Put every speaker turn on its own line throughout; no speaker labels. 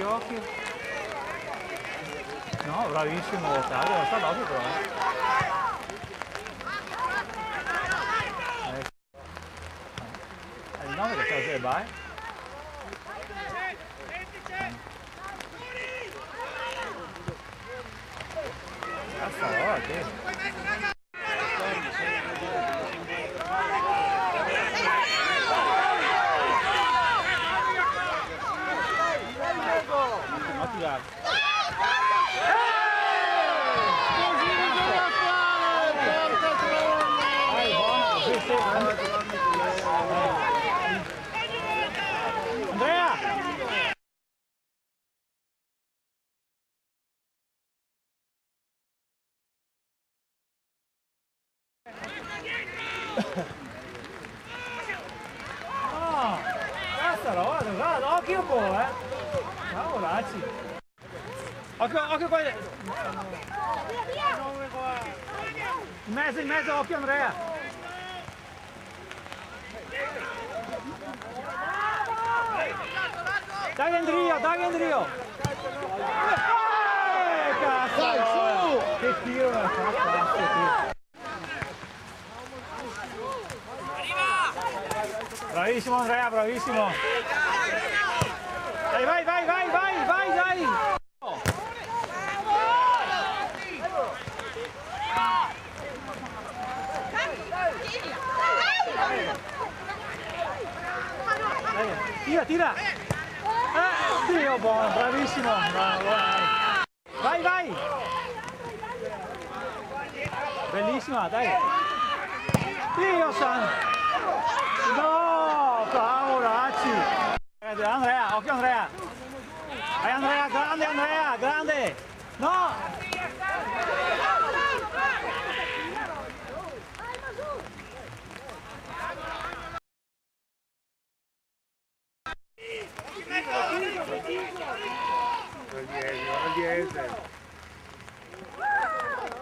occhio. No, bravissimo Ottavio, sta dopo però. È il 9 che sta a Zebai. Cazzo, guarda. Andrea! No! Cazzo, guarda, occhio un po', Bravo, Racci! Occhio qua! In mezzo, occhio Andrea! Dai Andrio! Cazzo! Dai, su! Che tiro l'ha fatto! Bravissimo Andrea, bravissimo! Vai! Tira! Dio buono, bravissimo! Bravo. Vai! Bellissima, dai! Dio santo! No! Bravo Racci! Andrea, occhio Andrea! Vai Andrea, grande! No!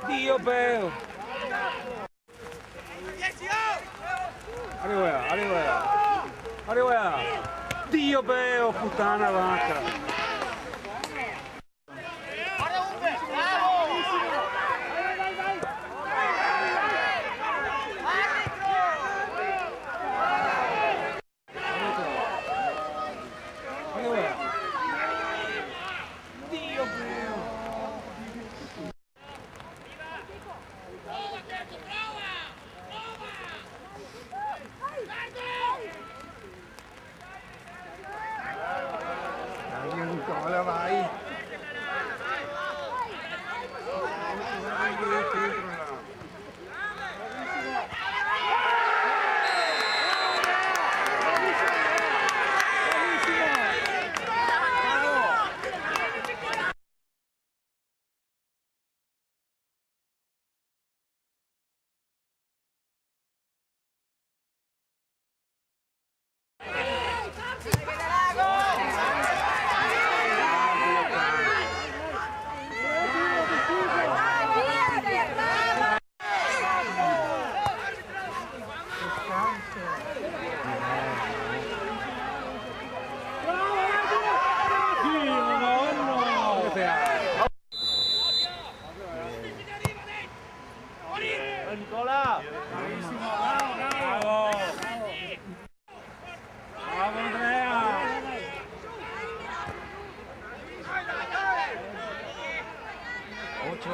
Dio bello! Arriva! Dio bello, puttana vacca! Vai! Nicola! Bravissimo! Bravo! Bravo Andrea! Occhio!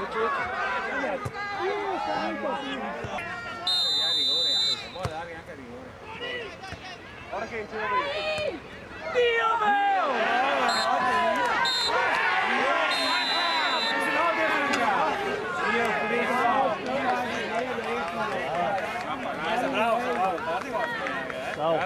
Ora che ce lo vedo! Dio mio! Ciao.